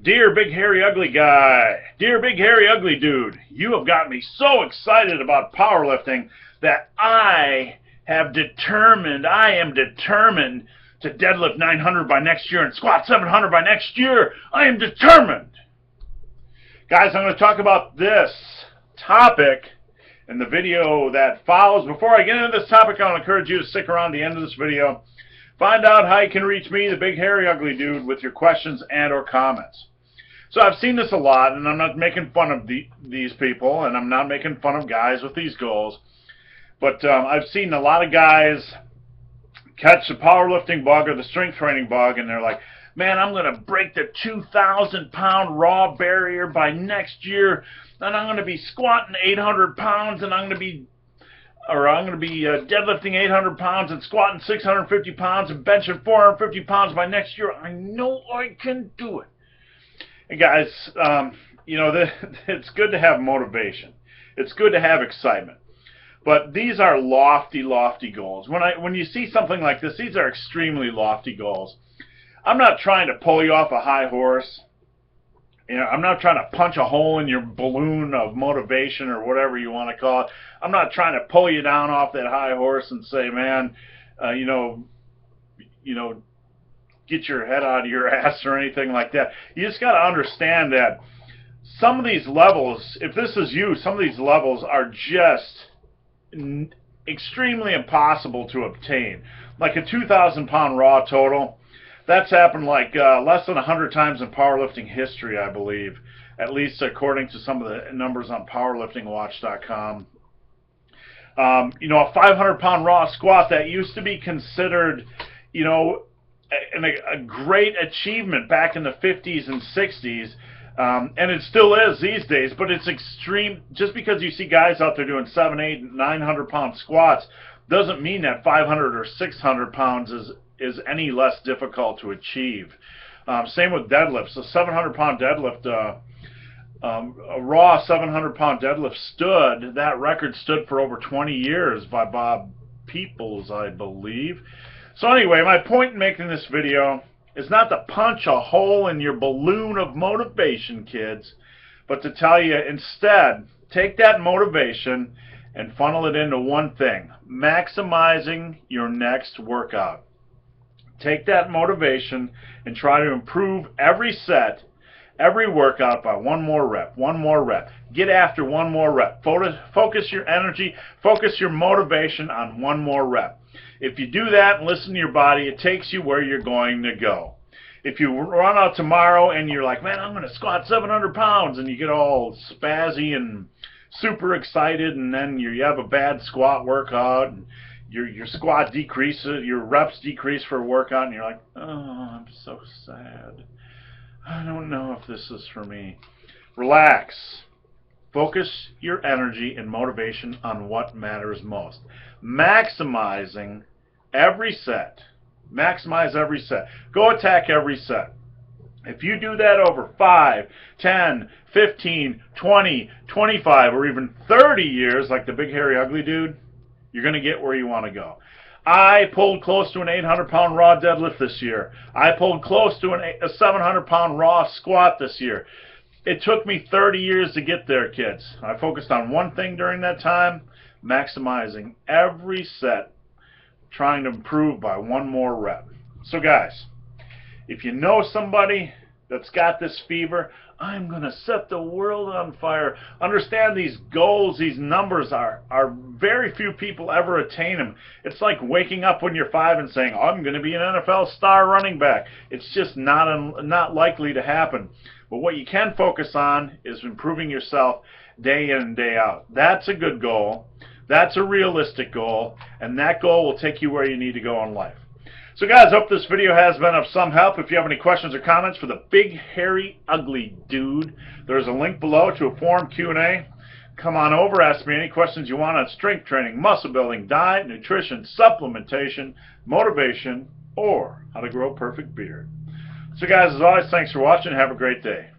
Dear big hairy ugly guy, dear big hairy ugly dude, you have got me so excited about powerlifting that I am determined to deadlift 900 by next year and squat 700 by next year. I am determined. Guys, I'm going to talk about this topic in the video that follows. Before I get into this topic, I'll encourage you to stick around the end of this video. Find out how you can reach me, the big hairy ugly dude, with your questions and or comments. So I've seen this a lot, and I'm not making fun of these people, and I'm not making fun of guys with these goals, but I've seen a lot of guys catch the powerlifting bug or the strength training bug, and they're like, man, I'm going to break the 2,000-pound raw barrier by next year, and I'm going to be squatting 800 pounds, and I'm going to be deadlifting 800 pounds and squatting 650 pounds and benching 450 pounds by next year. I know I can do it. And guys, it's good to have motivation. It's good to have excitement. But these are lofty, lofty goals. When you see something like this, these are extremely lofty goals. I'm not trying to pull you off a high horse. I'm not trying to punch a hole in your balloon of motivation or whatever you want to call it. I'm not trying to pull you down off that high horse and say, man, get your head out of your ass or anything like that. You just got to understand that some of these levels, if this is you, some of these levels are just extremely impossible to obtain. Like a 2,000-pound raw total, that's happened like less than 100 times in powerlifting history, I believe, at least according to some of the numbers on powerliftingwatch.com. A 500-pound raw squat, that used to be considered, a great achievement back in the 50s and 60s, and it still is these days, but it's extreme. Just because you see guys out there doing 700, 800, 900-pound squats doesn't mean that 500 or 600 pounds is any less difficult to achieve. Same with deadlifts. A 700-pound deadlift, a raw 700-pound deadlift that record stood for over 20 years by Bob Peoples, I believe. So anyway, my point in making this video is not to punch a hole in your balloon of motivation, kids, but to tell you instead, take that motivation and funnel it into one thing: maximizing your next workout. Take that motivation and try to improve every set, every workout by one more rep, one more rep. Get after one more rep. Focus your energy, focus your motivation on one more rep. If you do that and listen to your body, it takes you where you're going to go. If you run out tomorrow and you're like, man, I'm going to squat 700 pounds, and you get all spazzy and super excited, and then you have a bad squat workout, and your squat decreases, your reps decrease for a workout, and you're like, oh, I'm so sad. I don't know if this is for me. Relax. Focus your energy and motivation on what matters most. Maximizing every set. Maximize every set. Go attack every set. If you do that over 5, 10, 15, 20, 25, or even 30 years, like the big hairy ugly dude, you're going to get where you want to go. I pulled close to an 800-pound raw deadlift this year. I pulled close to a 700-pound raw squat this year. It took me 30 years to get there, kids. I focused on one thing during that time: maximizing every set, trying to improve by one more rep. So guys, if you know somebody that's got this fever, I'm going to set the world on fire. Understand these goals, these numbers are very few people ever attain them. It's like waking up when you're 5 and saying, oh, I'm going to be an NFL star running back. It's just not likely to happen. But what you can focus on is improving yourself day in and day out. That's a good goal. That's a realistic goal, and that goal will take you where you need to go in life. So guys, hope this video has been of some help. If you have any questions or comments for the big hairy ugly dude, there's a link below to a forum Q&A. Come on over, ask me any questions you want on strength training, muscle building, diet, nutrition, supplementation, motivation, or how to grow a perfect beard. So guys, as always, thanks for watching. Have a great day.